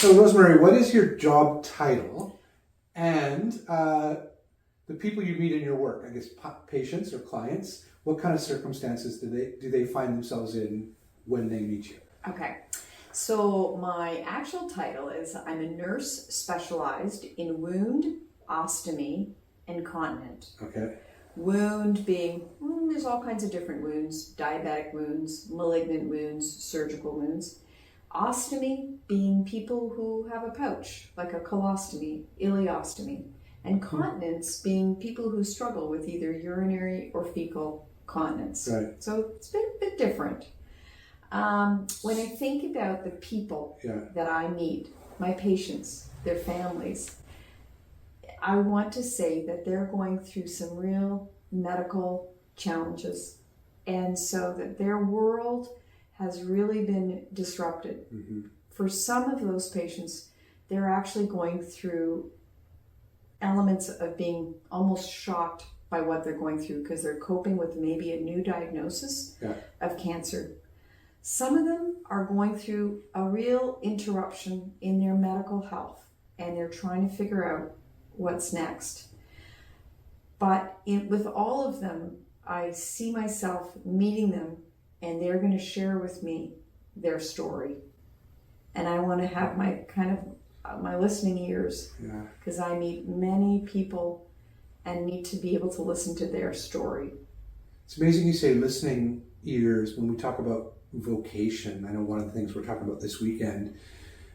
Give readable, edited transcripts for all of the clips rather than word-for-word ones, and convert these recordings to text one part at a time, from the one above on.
So, Rosemary, what is your job title? And the people you meet in your work, I guess patients or clients, what kind of circumstances do they find themselves in when they meet you? Okay, so my actual title is I'm a nurse specialized in wound, ostomy, and continent. Okay. Wound being, there's all kinds of different wounds, diabetic wounds, malignant wounds, surgical wounds. Ostomy being people who have a pouch, like a colostomy, ileostomy. And continence being people who struggle with either urinary or fecal continence. Right. So it's a bit different. When I think about the people that I meet, my patients, their families, I want to say that they're going through some real medical challenges, and so that their world has really been disrupted. Mm-hmm. For some of those patients, they're actually going through elements of being almost shocked by what they're going through because they're coping with maybe a new diagnosis of cancer. Some of them are going through a real interruption in their medical health, and they're trying to figure out what's next. But with all of them, I see myself meeting them, and they're going to share with me their story. And I want to have my my listening ears, because I meet many people and need to be able to listen to their story. It's amazing you say listening ears when we talk about vocation. I know one of the things we're talking about this weekend,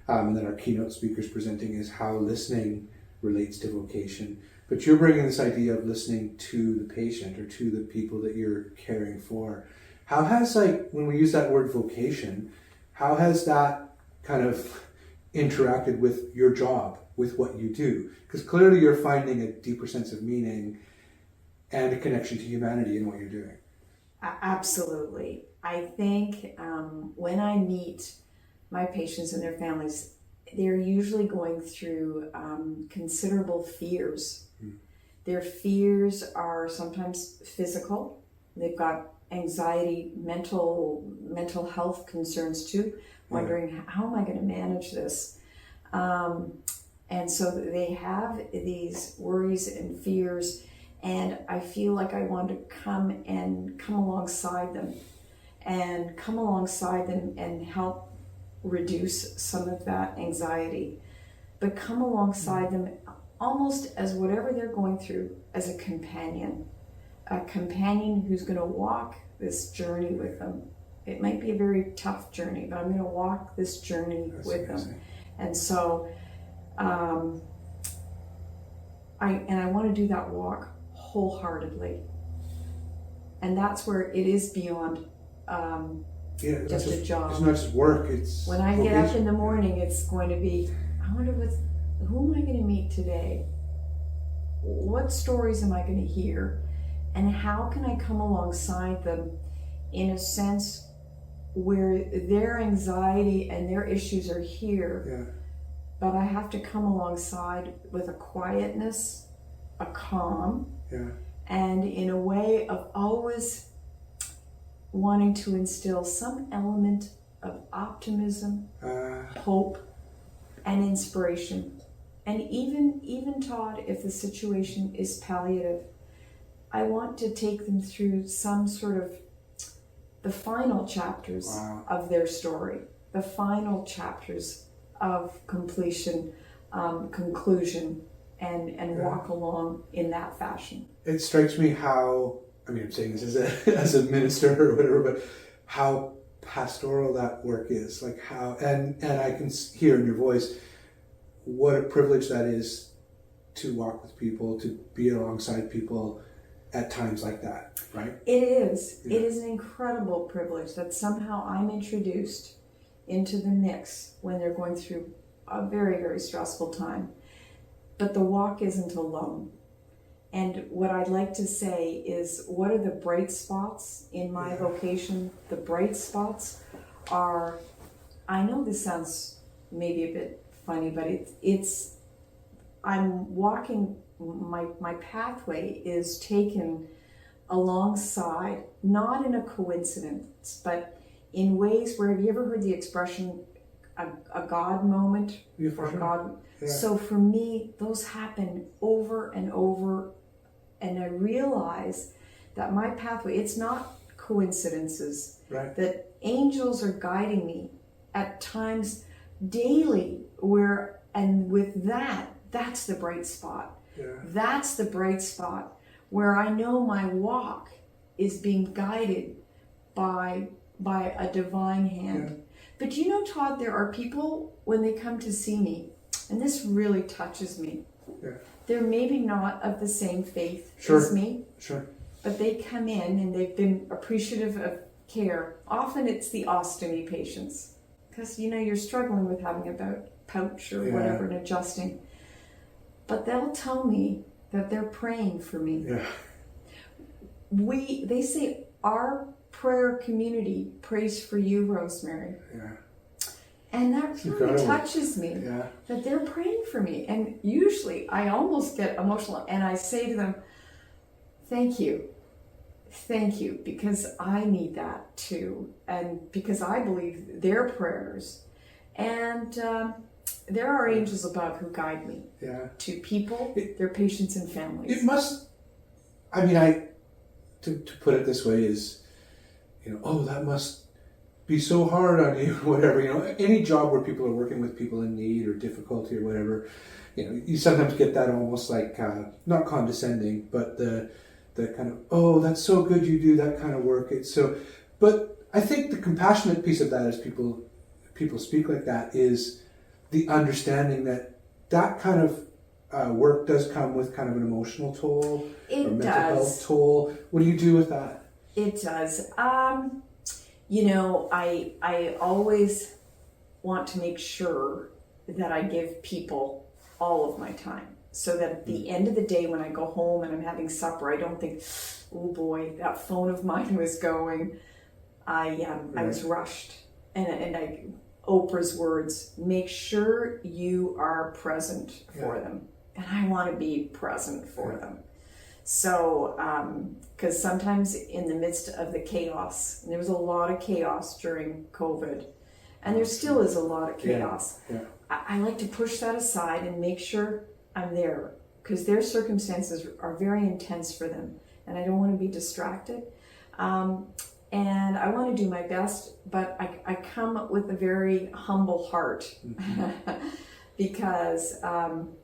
and that our keynote speaker's presenting, is how listening relates to vocation. But you're bringing this idea of listening to the patient or to the people that you're caring for. How has, when we use that word vocation, how has that kind of interacted with your job, with what you do? Because clearly you're finding a deeper sense of meaning and a connection to humanity in what you're doing. Absolutely. I think when I meet my patients and their families, they're usually going through considerable fears. Their fears are sometimes physical. They've got anxiety, mental health concerns too, wondering how am I going to manage this? And so they have these worries and fears, and I feel like I want to come alongside them and help reduce some of that anxiety, but come alongside them almost as whatever they're going through as a companion who's going to walk this journey with them. It might be a very tough journey, but I'm going to walk this journey with them. And so I want to do that walk wholeheartedly. And that's where it is beyond just a job. It's not just work, it's when I get up in the morning, it's going to be, I wonder who am I going to meet today? What stories am I going to hear? And how can I come alongside them in a sense where their anxiety and their issues are here, but I have to come alongside with a quietness, a calm, and in a way of always wanting to instill some element of optimism, hope, and inspiration. And even Todd, if the situation is palliative, I want to take them through some sort of the final chapters of their story, the final chapters of completion, conclusion, and walk along in that fashion. It strikes me how, I'm saying this as a minister or whatever, but how pastoral that work is. Like how, and I can hear in your voice what a privilege that is to walk with people, to be alongside people at times like that, right? It is. Yeah. It is an incredible privilege that somehow I'm introduced into the mix when they're going through a very, very stressful time. But the walk isn't alone. And what I'd like to say is, what are the bright spots in my vocation? The bright spots are, I know this sounds maybe a bit funny, but it's I'm walking, my pathway is taken alongside, not in a coincidence, but in ways where, have you ever heard the expression, a God moment Yeah, for or sure. God. Yeah. So for me, those happen over and over, and I realize that my pathway, it's not coincidences. Right. That angels are guiding me at times daily, and with that, that's the bright spot. Yeah. That's the bright spot where I know my walk is being guided by a divine hand. Yeah. But you know, Todd, there are people when they come to see me, and this really touches me. Yeah. They're maybe not of the same faith Sure. as me, Sure. but they come in and they've been appreciative of care. Often it's the ostomy patients, because you know you're struggling with having a pouch or Yeah. whatever and adjusting. But they'll tell me that they're praying for me. Yeah. They say our prayer community prays for you, Rosemary. Yeah. And that really Incredible. touches me, Yeah. that they're praying for me. And usually I almost get emotional and I say to them, thank you, because I need that too. And because I believe their prayers. And there are angels above who guide me Yeah. to people, their patients and families. It must, I mean, to put it this way is, oh, that must be so hard on you, whatever, any job where people are working with people in need or difficulty or whatever, you sometimes get that almost like, not condescending, but the kind of, oh, that's so good you do that kind of work. It's so, but I think the compassionate piece of that as people speak like that is the understanding that kind of work does come with kind of an emotional toll or mental health toll. What do you do with that? It does. I always want to make sure that I give people all of my time, so that at the end of the day when I go home and I'm having supper, I don't think, oh boy, that phone of mine was going. I was rushed, and Oprah's words, make sure you are present for them, and I want to be present for them. So, because sometimes in the midst of the chaos, and there was a lot of chaos during COVID, and there still is a lot of chaos, I like to push that aside and make sure I'm there, because their circumstances are very intense for them, and I don't want to be distracted. And I want to do my best, but I come up with a very humble heart, because I'm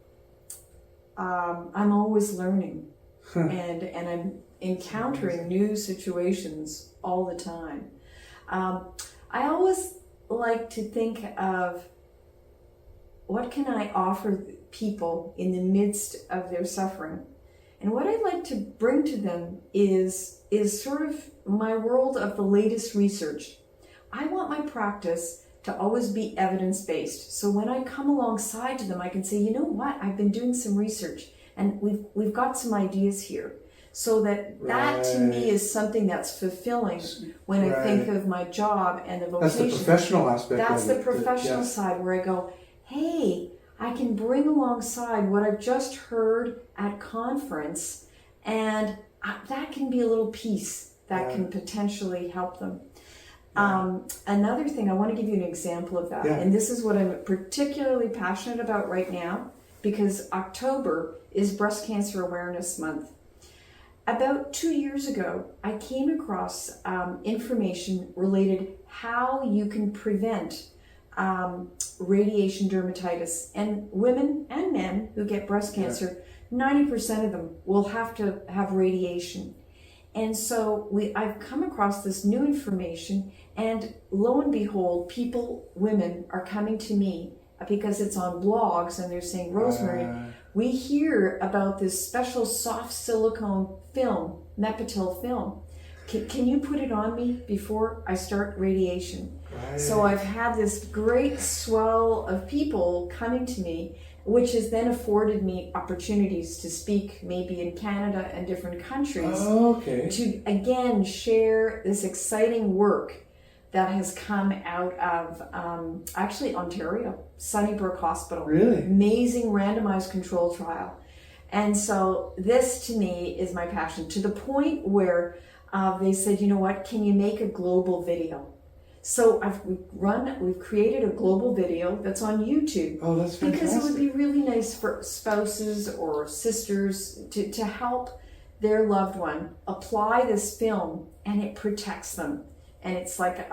always learning. and I'm encountering new situations all the time. I always like to think of what can I offer people in the midst of their suffering. And what I'd like to bring to them is sort of my world of the latest research. I want my practice to always be evidence-based. So when I come alongside to them, I can say, you know what, I've been doing some research, and we've got some ideas here, so that to me is something that's fulfilling when I think of my job and the vocation. That's the professional aspect. That's the professional side, where I go, hey, I can bring alongside what I've just heard at conference, and that can be a little piece that can potentially help them. Another thing, I want to give you an example of that, and this is what I'm particularly passionate about right now, because October is Breast Cancer Awareness Month. About 2 years ago, I came across information related how you can prevent radiation dermatitis. And women and men who get breast cancer, 90% of them will have to have radiation. And so I've come across this new information, and lo and behold, women are coming to me because it's on blogs, and they're saying, Rosemary, we hear about this special soft silicone film, Mepitil film. Can you put it on me before I start radiation? So I've had this great swell of people coming to me, which has then afforded me opportunities to speak maybe in Canada and different countries to again share this exciting work that has come out of actually Ontario, Sunnybrook Hospital. Really? Amazing randomized control trial. And so this to me is my passion, to the point where they said, you know what, can you make a global video? So we've created a global video that's on YouTube. Oh, that's fantastic. Because it would be really nice for spouses or sisters to help their loved one apply this film, and it protects them. And it's like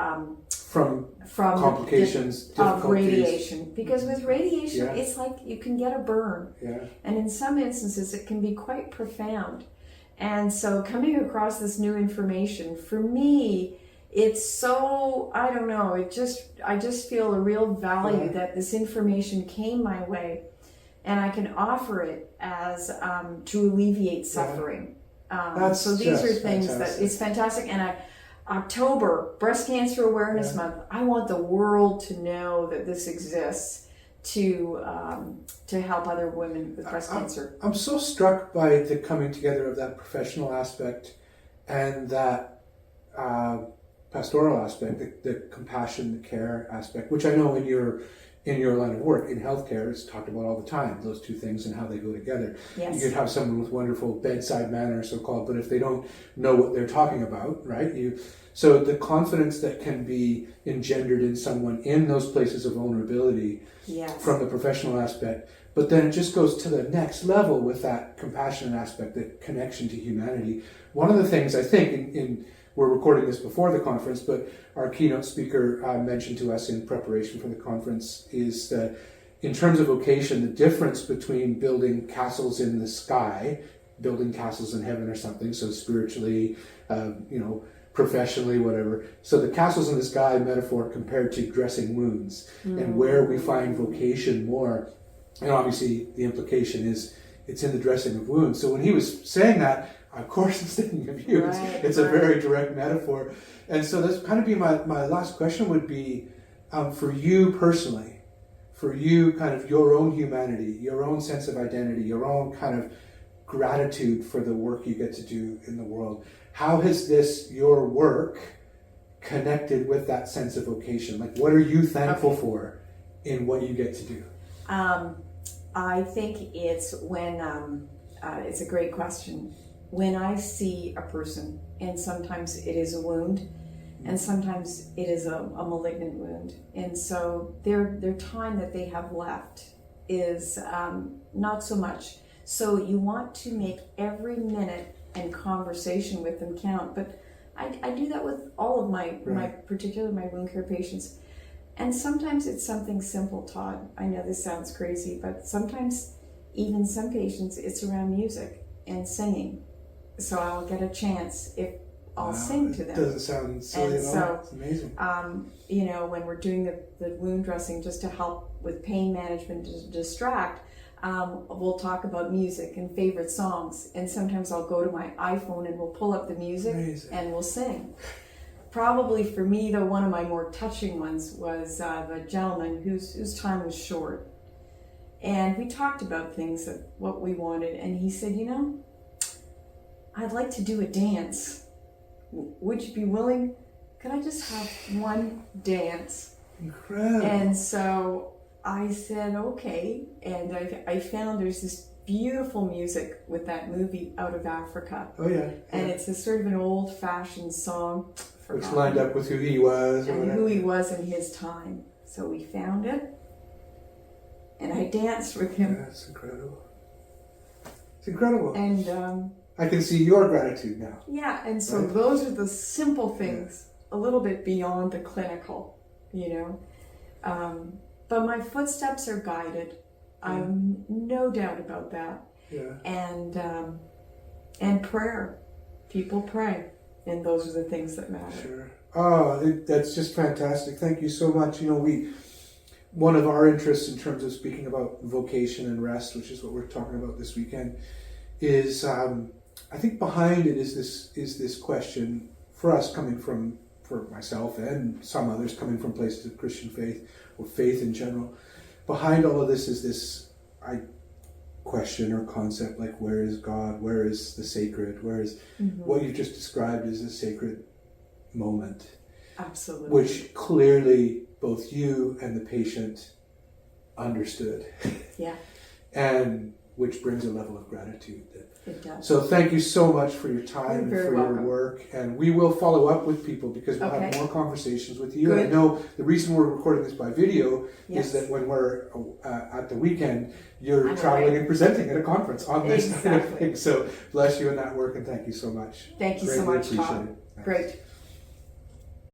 from complications, of difficulties. radiation. Because with radiation, Yeah. it's like you can get a burn. Yeah. And in some instances, it can be quite profound. And so coming across this new information, for me, it's so, I don't know, I just feel a real value that this information came my way, and I can offer it as to alleviate suffering. So these are things that it's fantastic. And October, Breast Cancer Awareness Month. I want the world to know that this exists to help other women with breast cancer. I'm so struck by the coming together of that professional aspect and that pastoral aspect, the compassion, the care aspect, which I know in your line of work in healthcare is talked about all the time. Those two things and how they go together. Yes. You could have someone with wonderful bedside manner, so called, but if they don't know what they're talking about, right? So the confidence that can be engendered in someone in those places of vulnerability from the professional aspect, but then it just goes to the next level with that compassionate aspect, that connection to humanity. One of the things I think we're recording this before the conference, but our keynote speaker mentioned to us in preparation for the conference is that in terms of vocation, the difference between building castles in the sky, building castles in heaven or something, so spiritually, professionally, whatever. So the castles in the sky metaphor compared to dressing wounds and where we find vocation more. And obviously the implication is it's in the dressing of wounds. So when he was saying that, of course it's thinking of you. Right, it's a very direct metaphor. And so that's kind of be my last question would be, for you personally, for you kind of your own humanity, your own sense of identity, your own kind of gratitude for the work you get to do in the world. How has your work connected with that sense of vocation? Like, what are you thankful for in what you get to do? I think it's when, it's a great question. When I see a person, and sometimes it is a wound, and sometimes it is a malignant wound. And so their time that they have left is not so much. So you want to make every minute and conversation with them count. But I do that with all of my particularly my wound care patients. And sometimes it's something simple, Todd. I know this sounds crazy, but sometimes even some patients, it's around music and singing. So I'll get a chance if I'll sing to them. It doesn't sound silly at all. It's amazing. When we're doing the wound dressing just to help with pain management, to distract, we'll talk about music and favorite songs. And sometimes I'll go to my iPhone and we'll pull up the music and we'll sing. Probably for me, though, one of my more touching ones was the gentleman whose time was short. And we talked about things, of what we wanted. And he said, I'd like to do a dance. Would you be willing? Could I just have one dance? Incredible. And so I said, okay. And I found there's this beautiful music with that movie Out of Africa. Oh, yeah. And it's a sort of an old-fashioned song. Which lined up with who he was. And who he was in his time. So we found it. And I danced with him. That's incredible. It's incredible. And I can see your gratitude now. Yeah, and so those are the simple things, a little bit beyond the clinical, But my footsteps are guided. No doubt about that. Yeah. And prayer. People pray. And those are the things that matter. Sure. Oh, that's just fantastic. Thank you so much. One of our interests in terms of speaking about vocation and rest, which is what we're talking about this weekend, is I think behind it is this question for us for myself and some others coming from places of Christian faith or faith in general. Behind all of this is this question or concept like, where is God? Where is the sacred? Where is what you've just described as a sacred moment? Absolutely. Which clearly both you and the patient understood. Yeah. And which brings a level of gratitude. It does. So thank you so much for your time You're and very for welcome. your work. And we will follow up with people because we'll have Okay. more conversations with you. And I Good. know the reason we're recording this by video Yes. is that when we're at the weekend, you're I'm traveling away. and presenting at a conference on this kind of Exactly. thing. So bless you in that work and thank you so much. Thank you so Greatly much, appreciate Todd. it. Thanks. Great.